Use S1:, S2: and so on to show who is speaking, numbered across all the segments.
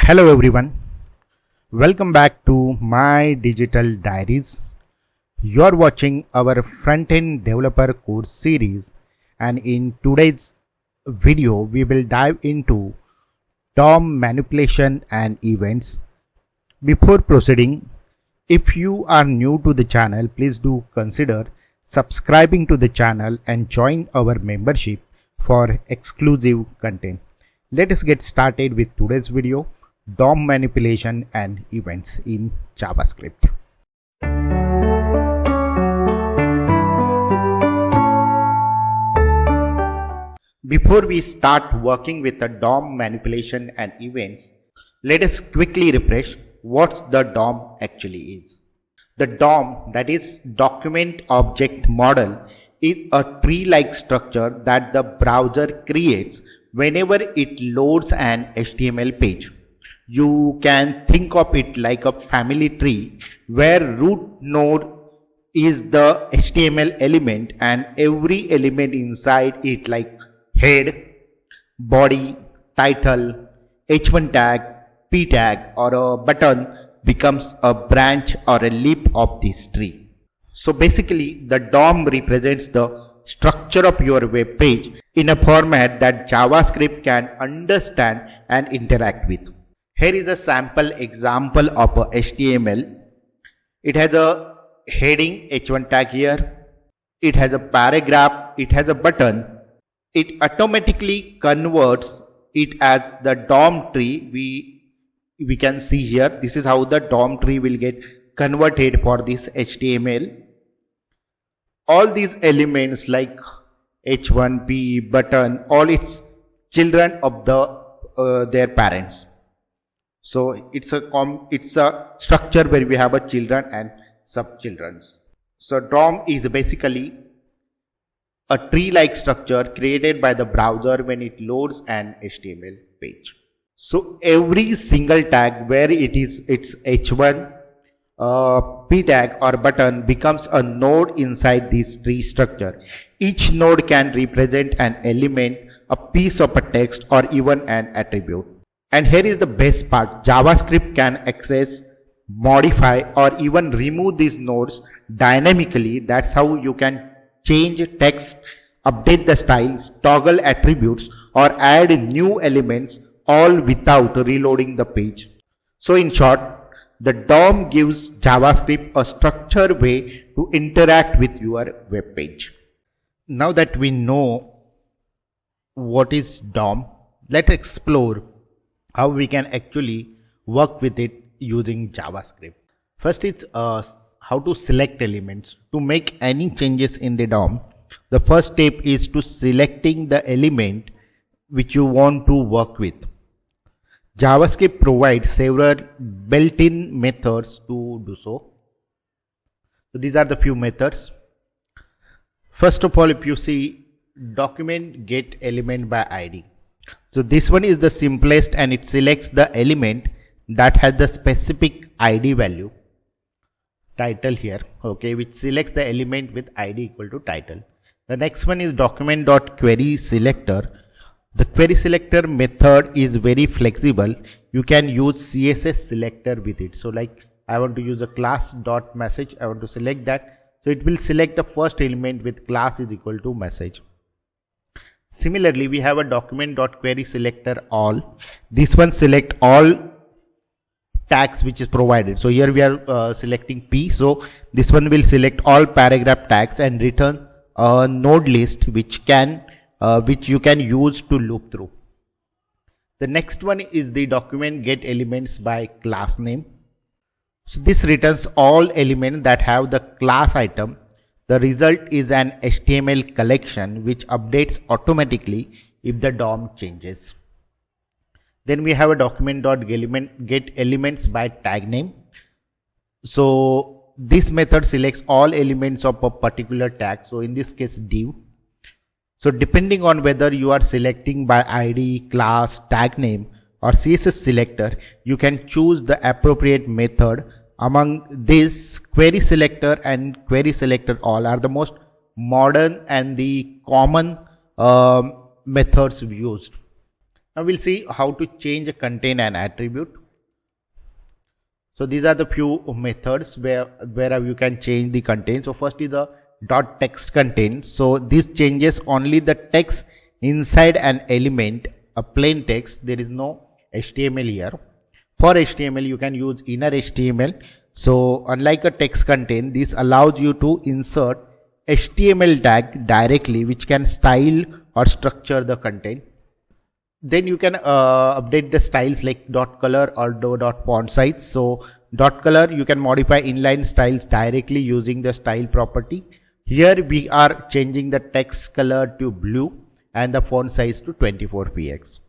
S1: Hello everyone, welcome back to my digital diaries. You're watching our Frontend Developer Course series, and in today's video we will dive into DOM manipulation and events. Before proceeding, if you are new to the channel, please do consider subscribing to the channel and join our membership for exclusive content. Let us get started with today's video. DOM manipulation and events in JavaScript. Before we start working with the DOM manipulation and events, let us quickly refresh what the DOM actually is. The DOM, that is Document Object Model, is a tree-like structure that the browser creates whenever it loads an HTML page. You can think of it like a family tree where root node is the HTML element and every element inside it like head, body, title, h1 tag, p tag or a button becomes a branch or a leaf of this tree. So basically the DOM represents the structure of your web page in a format that JavaScript can understand and interact with. Here is a sample example of a HTML. It has a heading h1 tag here. It has a paragraph. It has a button. It automatically converts it as the DOM tree. We can see here. This is how the DOM tree will get converted for this HTML. All these elements like h1, p, button, all its children of their parents. So it's a structure where we have a children and sub-childrens. So DOM is basically a tree-like structure created by the browser when it loads an HTML page. So every single tag where it's h1, p tag or button becomes a node inside this tree structure. Each node can represent an element, a piece of a text or even an attribute. And here is the best part. JavaScript can access, modify or even remove these nodes dynamically. That's how you can change text, update the styles, toggle attributes or add new elements all without reloading the page. So in short, the DOM gives JavaScript a structured way to interact with your web page. Now that we know what is DOM, let's explore how we can actually work with it using JavaScript. First is how to select elements. To make any changes in the DOM, the first step is to selecting the element which you want to work with. JavaScript provides several built-in methods to do so. So these are the few methods. First of all, if you see document getElementById. So this one is the simplest and it selects the element that has the specific ID value, title here, okay, which selects the element with ID equal to title. The next one is document.querySelector. The querySelector method is very flexible. You can use CSS selector with it. So like I want to use a class.message, I want to select that. So it will select the first element with class is equal to message. Similarly, we have a document.querySelector all. This one select all tags which is provided. So here we are selecting P. So this one will select all paragraph tags and returns a node list which you can use to loop through. The next one is the document getElementsByClassName. So this returns all elements that have the class item. The result is an HTML collection which updates automatically if the DOM changes. Then we have a document.getElementsByTagName. So this method selects all elements of a particular tag. So in this case div. So depending on whether you are selecting by ID, class, tag name or CSS selector, you can choose the appropriate method. Among this, querySelector and querySelector all are the most modern and the common methods used. Now we'll see how to change a contain and attribute. So these are the few methods where you can change the content. So first is a dot text contain. So this changes only the text inside an element, a plain text. There is no HTML here. For HTML you can use inner HTML. So unlike a text contain, this allows you to insert HTML tag directly, which can style or structure the content. Then you can update the styles like dot color or dot font size. So dot color, you can modify inline styles directly using the style property. Here we are changing the text color to blue and the font size to 24px.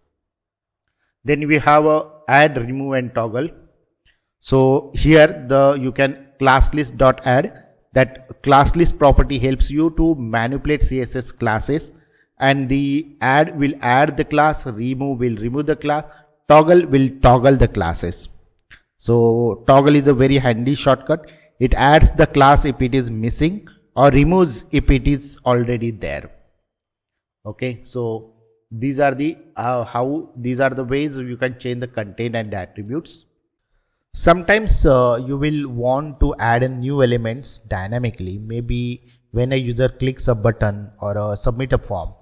S1: Then we have a add, remove and toggle. So here you can class list dot add. That class list property helps you to manipulate CSS classes, and the add will add the class, remove will remove the class, toggle will toggle the classes. So toggle is a very handy shortcut. It adds the class if it is missing or removes if it is already there. Okay, so these are the these are the ways you can change the content and the attributes. Sometimes you will want to add in new elements dynamically, maybe when a user clicks a button or submit a form.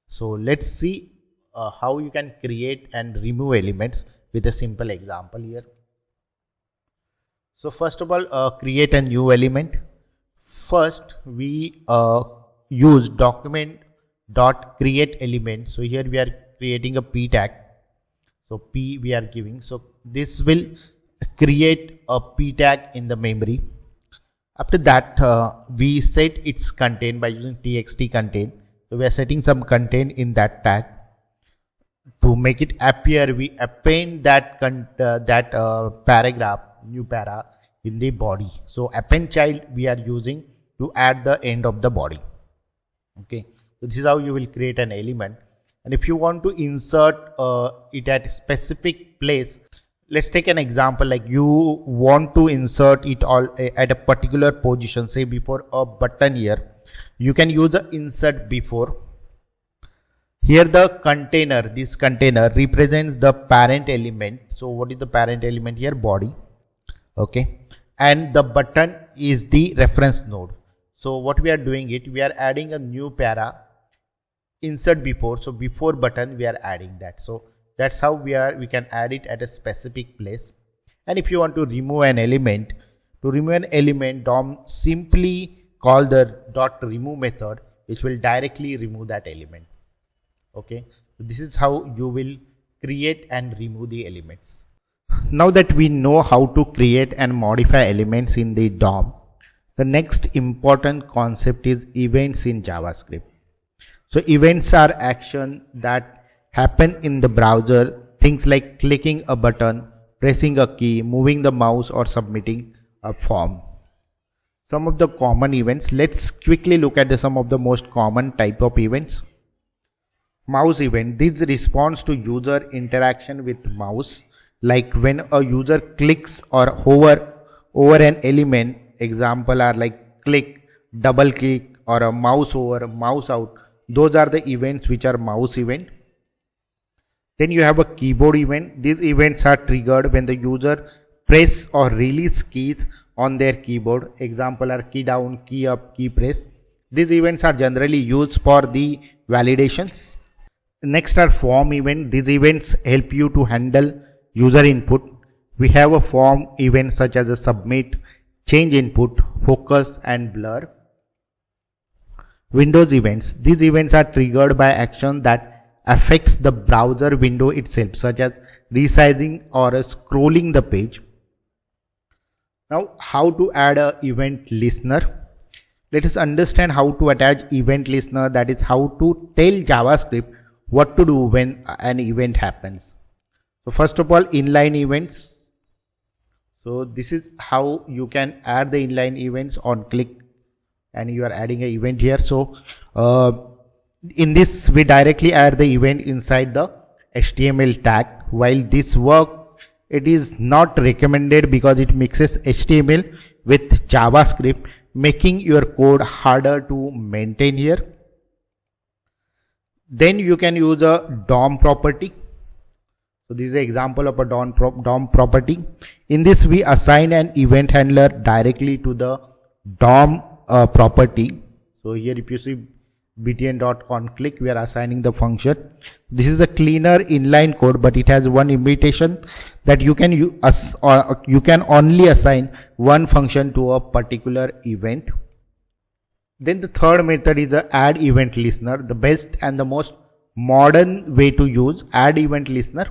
S1: So let's see how you can create and remove elements with a simple example here. So first of all, create a new element. First we use document.createElement. So here we are creating a p tag. So p we are giving. So this will create a p tag in the memory. After that we set its content by using txt contain. So we are setting some content in that tag. To make it appear, we append that paragraph, new para, in the body. So append child we are using to add the end of the body. Okay, so this is how you will create an element. And if you want to insert it at a specific place, let's take an example, like you want to insert it all at a particular position, say before a button here. You can use the insert before. Here the container, this container represents the parent element. So what is the parent element here? Body. Okay, and the button is the reference node. So what we are doing we are adding a new para, insert before. So before button we are adding that. So that's how we can add it at a specific place. And if you want to remove an element, DOM simply call the .remove method, which will directly remove that element. Okay, so this is how you will create and remove the elements. Now that we know how to create and modify elements in the DOM, the next important concept is events in JavaScript. So events are action that happen in the browser, things like clicking a button, pressing a key, moving the mouse or submitting a form. Some of the common events, let's quickly look at some of the most common type of events. Mouse event, this responds to user interaction with mouse, like when a user clicks or hover over an element. Example are like click, double click, or a mouse over, mouse out. Those are the events which are mouse event. Then you have a keyboard event. These events are triggered when the user press or release keys on their keyboard. Example are key down, key up, key press. These events are generally used for the validations. Next are form event. These events help you to handle user input. We have a form event such as a submit, change input, focus and blur. Windows events. These events are triggered by action that affects the browser window itself, such as resizing or scrolling the page. Now, how to add an event listener? Let us understand how to attach event listener, that is how to tell JavaScript what to do when an event happens. So first of all, inline events. So this is how you can add the inline events on click, and you are adding an event here. So in this we directly add the event inside the HTML tag. While this work, it is not recommended because it mixes HTML with JavaScript, making your code harder to maintain here. Then you can use a DOM property. So this is an example of a DOM property. In this, we assign an event handler directly to the DOM property. So here if you see btn.onClick, we are assigning the function. This is a cleaner inline code, but it has one limitation that you can only assign one function to a particular event. Then the third method is a add event listener, the best and the most modern way to use add event listener.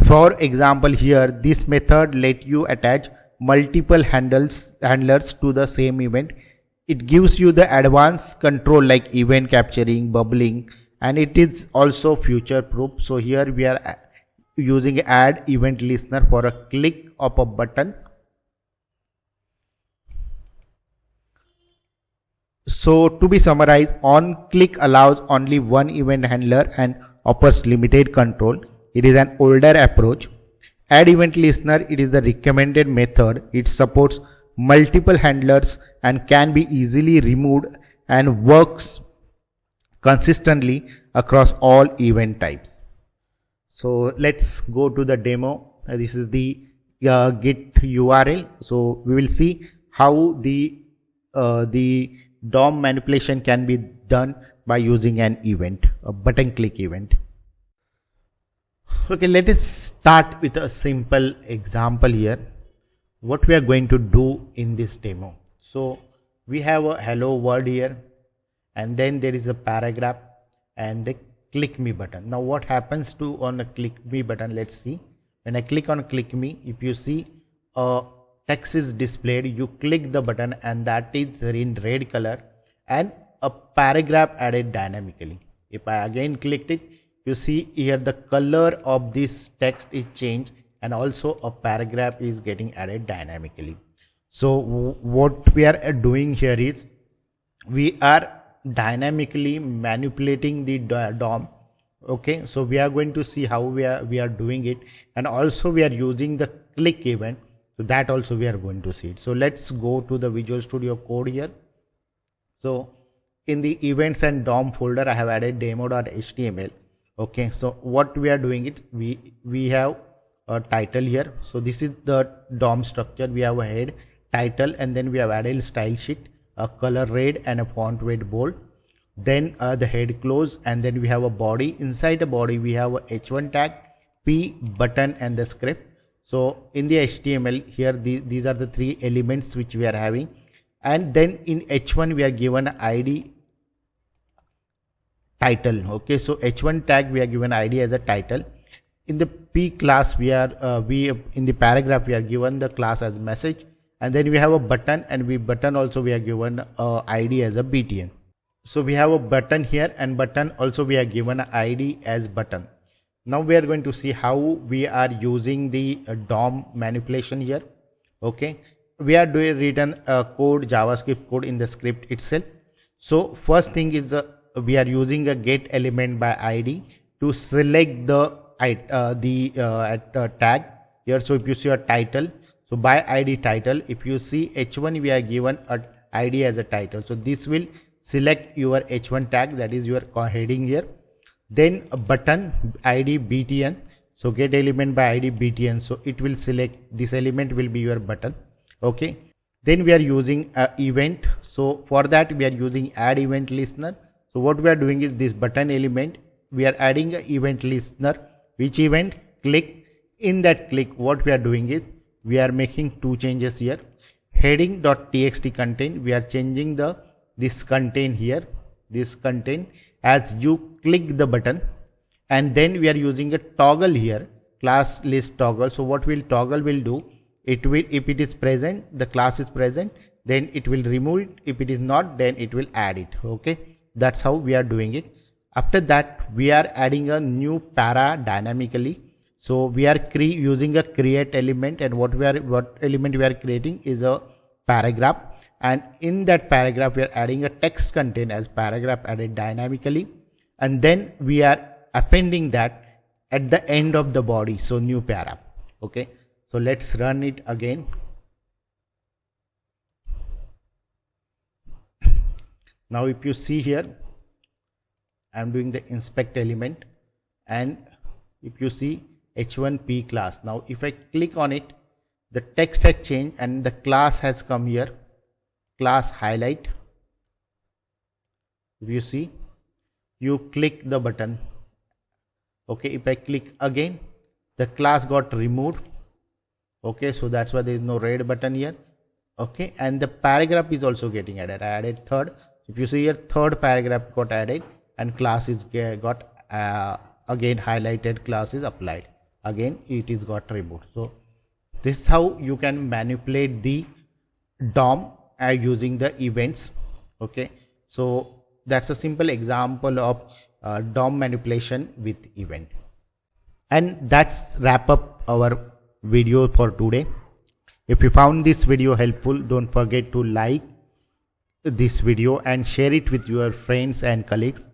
S1: For example, here this method let you attach multiple handlers to the same event. It gives you the advanced control like event capturing, bubbling, and it is also future proof. So here we are using add event listener for a click of a button. So to be summarized, on-click allows only one event handler and offers limited control. It is an older approach. Add event listener, it is the recommended method. It supports multiple handlers and can be easily removed and works consistently across all event types. So let's go to the demo. This is the Git URL. So we will see how the DOM manipulation can be done by using an event, a button click event. Okay, let us start with a simple example here. What we are going to do in this demo. So we have a hello world here, and then there is a paragraph and the click me button. Now what happens to on a click me button? Let's see. When I click on click me, if you see a text is displayed, you click the button and that is in red color and a paragraph added dynamically. If I again clicked it, you see here the color of this text is changed and also a paragraph is getting added dynamically. So what we are doing here is we are dynamically manipulating the DOM. Okay, so we are going to see how we are doing it, and also we are using the click event. So that also we are going to see it. So let's go to the Visual Studio Code here. So in the events and DOM folder, I have added demo.html. Okay, so what we are doing it, we have a title here. So this is the DOM structure. We have a head, title, and then we have added style sheet, a color red and a font weight bold. Then the head close, and then we have a body. Inside the body we have a h1 tag, p, button, and the script. So in the HTML here, these are the three elements which we are having, and then in h1 we are given id title. Okay, so h1 tag we are given id as a title. In the p class we are in the paragraph we are given the class as message, and then we have a button, and button also we are given id as a btn. So we have a button here, and button also we are given a id as button. Now we are going to see how we are using the DOM manipulation here. Okay, we are written code, JavaScript code in the script itself. So first thing is we are using a getElementById to select the tag here. So if you see a title, so by id title, if you see h1 we are given a id as a title. So this will select your h1 tag, that is your heading here. Then a button id btn, so getElementById btn, so it will select this element will be your button. Okay, then we are using a event. So for that we are using add event listener. So what we are doing is this button element, we are adding an event listener. Which event? Click. In that click, what we are doing is we are making two changes here. Heading.txt content, we are changing this content here, this content as you click the button, and then we are using a toggle here, class list toggle. So what will toggle will do, it will, if it is present, the class is present, then it will remove it. If it is not, then it will add it. Okay, that's how we are doing it. After that we are adding a new para dynamically. So we are using a create element, and what element we are creating is a paragraph, and in that paragraph we are adding a text content as paragraph added dynamically, and then we are appending that at the end of the body, so new para. Okay, so let's run it again. Now if you see here, I am doing the inspect element, and if you see h1p class. Now if I click on it, the text has changed and the class has come here, class highlight. If you see, you click the button. Okay, if I click again, the class got removed. Okay, so that's why there is no red button here. Okay, and the paragraph is also getting added. I added third. If you see here, third paragraph got added and class is got again highlighted, class is applied. Again, it is got removed. So this is how you can manipulate the DOM using the events. Okay, so that's a simple example of DOM manipulation with event. And that's wrap up our video for today. If you found this video helpful, don't forget to like this video and share it with your friends and colleagues,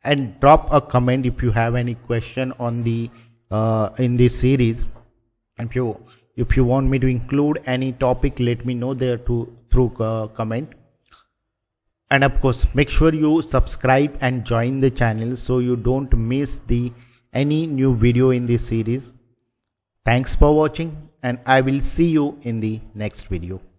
S1: and drop a comment if you have any question on the in this series. If you want me to include any topic, let me know there through comment. And of course, make sure you subscribe and join the channel so you don't miss any new video in this series. Thanks for watching, and I will see you in the next video.